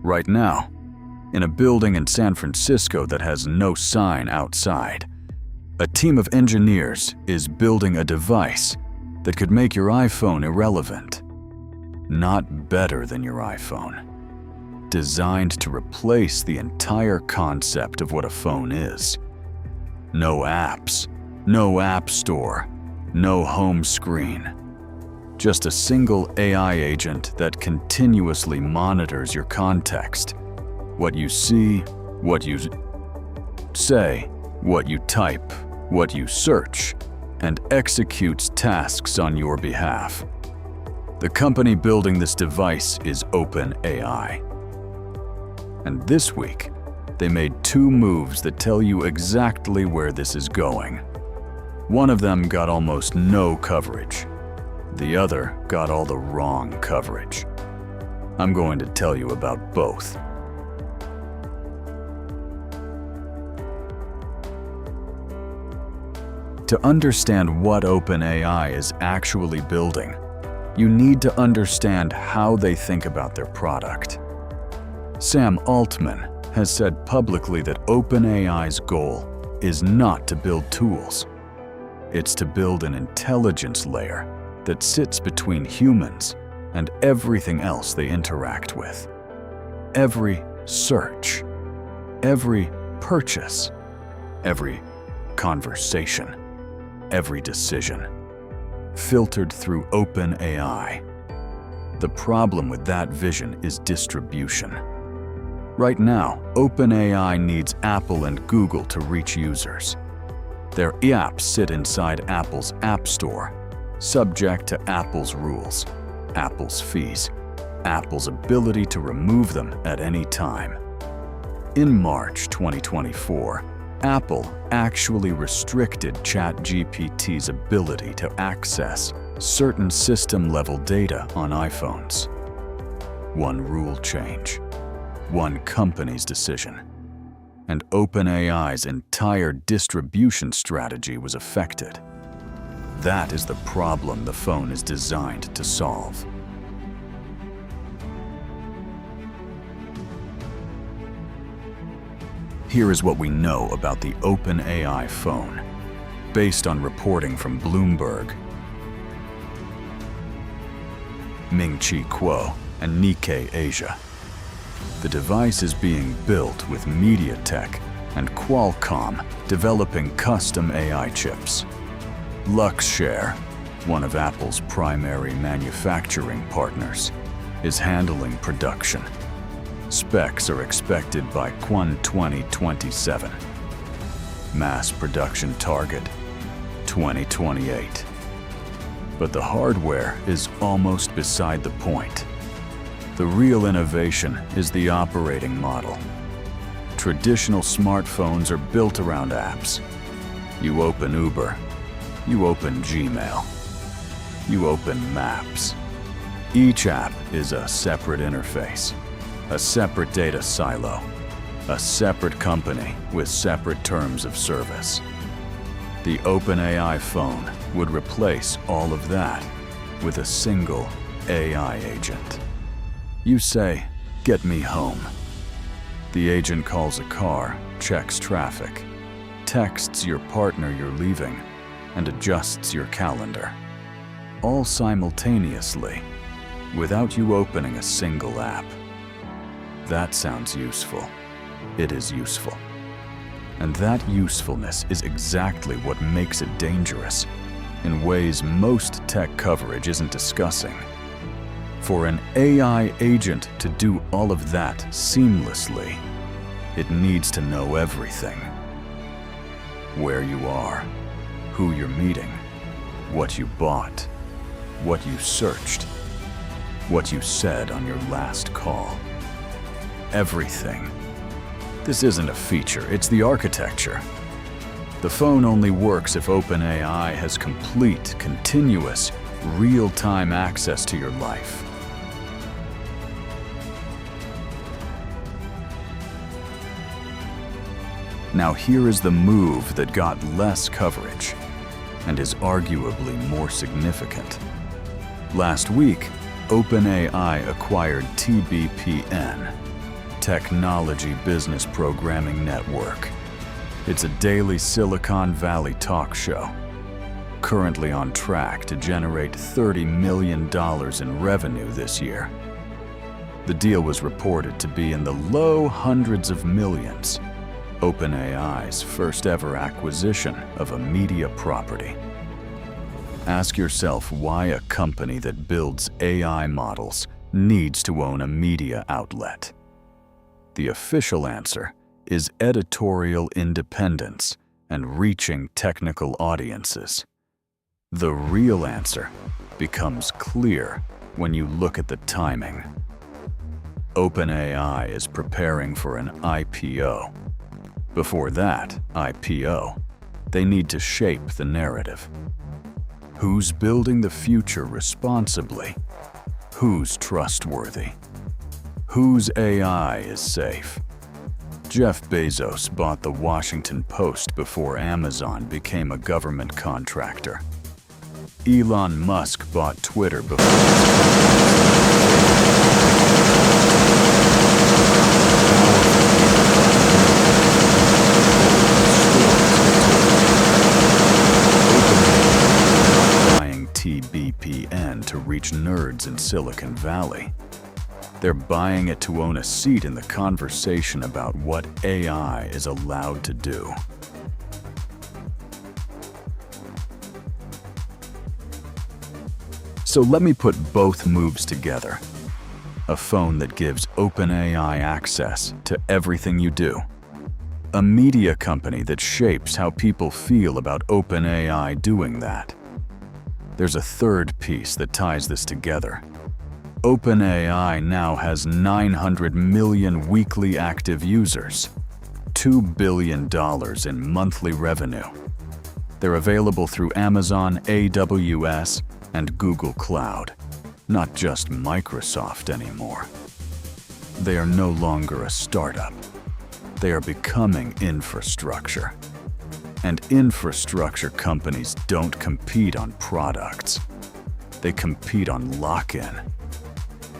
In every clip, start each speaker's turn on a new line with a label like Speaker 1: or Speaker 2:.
Speaker 1: Right now, in a building in San Francisco that has no sign outside, a team of engineers is building a device that could make your iPhone irrelevant. Not better than your iPhone. Designed to replace the entire concept of what a phone is. No apps, no app store, no home screen. Just a single AI agent that continuously monitors your context. What you see, what you say, what you type, what you search, and executes tasks on your behalf. The company building this device is OpenAI. And this week, they made 2 moves that tell you exactly where this is going. One of them got almost no coverage. The other got all the wrong coverage. I'm going to tell you about both. To understand what OpenAI is actually building, you need to understand how they think about their product. Sam Altman has said publicly that OpenAI's goal is not to build tools. It's to build an intelligence layer that sits between humans and everything else they interact with. Every search, every purchase, every conversation, every decision, filtered through OpenAI. The problem with that vision is distribution. Right now, OpenAI needs Apple and Google to reach users. Their apps sit inside Apple's App Store, subject to Apple's rules, Apple's fees, Apple's ability to remove them at any time. In March 2024, Apple actually restricted ChatGPT's ability to access certain system-level data on iPhones. One rule change, one company's decision, and OpenAI's entire distribution strategy was affected. That is the problem the phone is designed to solve. Here is what we know about the OpenAI phone, based on reporting from Bloomberg, Ming-Chi Kuo, and Nikkei Asia. The device is being built with MediaTek and Qualcomm developing custom AI chips. Luxshare, one of Apple's primary manufacturing partners, is handling production. Specs are expected by Q1 2027. Mass production target, 2028. But the hardware is almost beside the point. The real innovation is the operating model. Traditional smartphones are built around apps. You open Uber, you open Gmail, you open Maps. Each app is a separate interface, a separate data silo, a separate company with separate terms of service. The OpenAI phone would replace all of that with a single AI agent. You say, "Get me home." The agent calls a car, checks traffic, texts your partner you're leaving, and adjusts your calendar. All simultaneously, without you opening a single app. That sounds useful. It is useful. And that usefulness is exactly what makes it dangerous, in ways most tech coverage isn't discussing. For an AI agent to do all of that seamlessly, it needs to know everything. Where you are, who you're meeting, what you bought, what you searched, what you said on your last call. Everything. This isn't a feature, it's the architecture. The phone only works if OpenAI has complete, continuous, real-time access to your life. Now here is the move that got less coverage and is arguably more significant. Last week, OpenAI acquired TBPN, technology business programming network. It's a daily Silicon Valley talk show, currently on track to generate $30 million in revenue this year. The deal was reported to be in the low hundreds of millions, OpenAI's first ever acquisition of a media property. Ask yourself why a company that builds AI models needs to own a media outlet. The official answer is editorial independence and reaching technical audiences. The real answer becomes clear when you look at the timing. OpenAI is preparing for an IPO. Before that IPO, they need to shape the narrative. Who's building the future responsibly? Who's trustworthy? Whose AI is safe? Jeff Bezos bought the Washington Post before Amazon became a government contractor. Elon Musk bought Twitter before buying TBPN to reach nerds in Silicon Valley. They're buying it to own a seat in the conversation about what AI is allowed to do. So let me put both moves together. A phone that gives OpenAI access to everything you do. A media company that shapes how people feel about OpenAI doing that. There's a third piece that ties this together. OpenAI now has 900 million weekly active users, $2 billion in monthly revenue. They're available through Amazon, AWS, and Google Cloud, not just Microsoft anymore. They are no longer a startup. They are becoming infrastructure. And infrastructure companies don't compete on products. They compete on lock-in.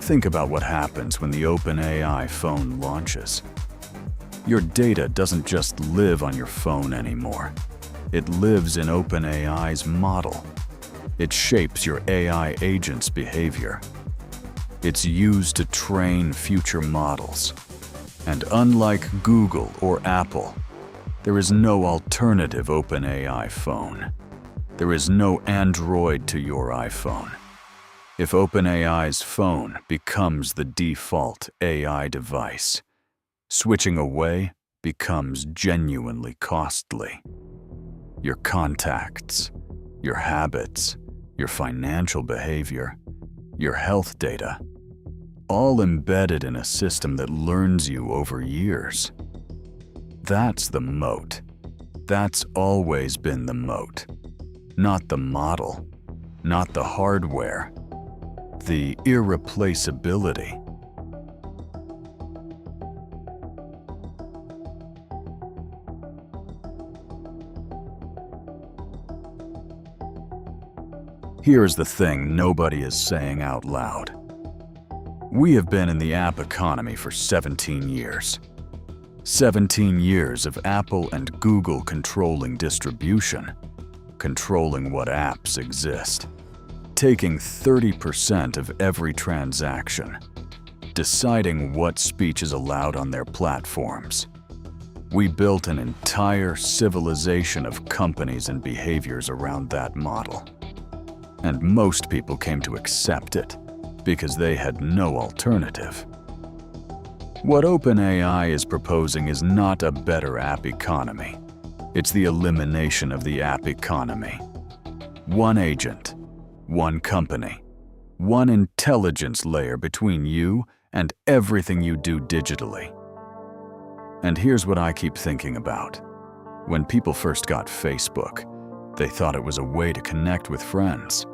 Speaker 1: Think about what happens when the OpenAI phone launches. Your data doesn't just live on your phone anymore. It lives in OpenAI's model. It shapes your AI agent's behavior. It's used to train future models. And unlike Google or Apple, there is no alternative OpenAI phone. There is no Android to your iPhone. If OpenAI's phone becomes the default AI device, switching away becomes genuinely costly. Your contacts, your habits, your financial behavior, your health data, all embedded in a system that learns you over years. That's the moat. That's always been the moat. Not the model, not the hardware, the irreplaceability. Here's the thing nobody is saying out loud. We have been in the app economy for 17 years. 17 years of Apple and Google controlling distribution, controlling what apps exist, taking 30% of every transaction, deciding what speech is allowed on their platforms. We built an entire civilization of companies and behaviors around that model. And most people came to accept it because they had no alternative. What OpenAI is proposing is not a better app economy. It's the elimination of the app economy. One agent, one company, one intelligence layer between you and everything you do digitally. And here's what I keep thinking about. When people first got Facebook, they thought it was a way to connect with friends.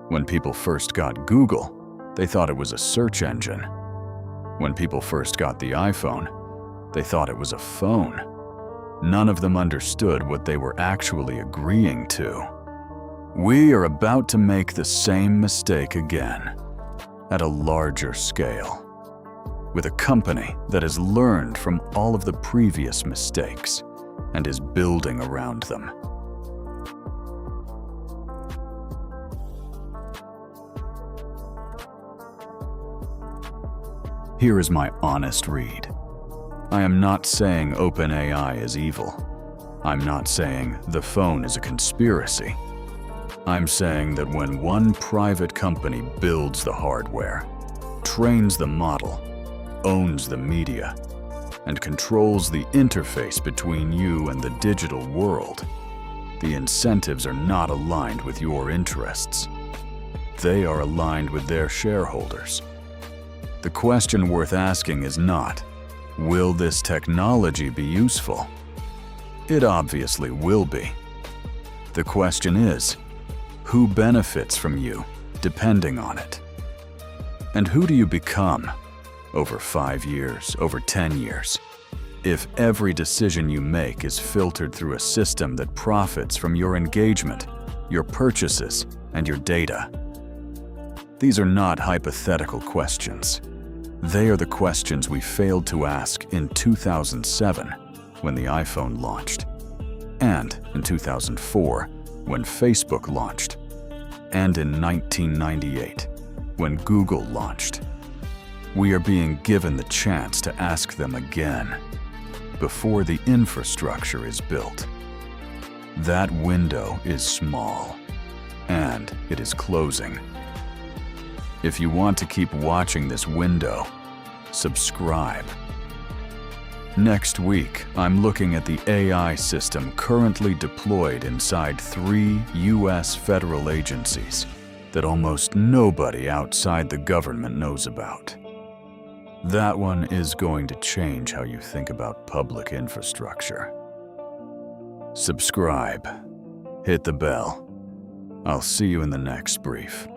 Speaker 1: When people first got Google, they thought it was a search engine. When people first got the iPhone, they thought it was a phone. None of them understood what they were actually agreeing to. We are about to make the same mistake again, at a larger scale. with a company that has learned from all of the previous mistakes and is building around them. Here is my honest read. I am not saying OpenAI is evil. I'm not saying the phone is a conspiracy. I'm saying that when one private company builds the hardware, trains the model, owns the media, and controls the interface between you and the digital world, the incentives are not aligned with your interests. They are aligned with their shareholders. The question worth asking is not, will this technology be useful? It obviously will be. The question is, who benefits from you depending on it? And who do you become over 5 years, over 10 years, if every decision you make is filtered through a system that profits from your engagement, your purchases, and your data? These are not hypothetical questions. They are the questions we failed to ask in 2007 when the iPhone launched, and in 2004 when Facebook launched, and in 1998 when Google launched. We are being given the chance to ask them again before the infrastructure is built. That window is small, and it is closing. If you want to keep watching this window, subscribe. Next week, I'm looking at the AI system currently deployed inside 3 US federal agencies that almost nobody outside the government knows about. That one is going to change how you think about public infrastructure. Subscribe. Hit the bell. I'll see you in the next brief.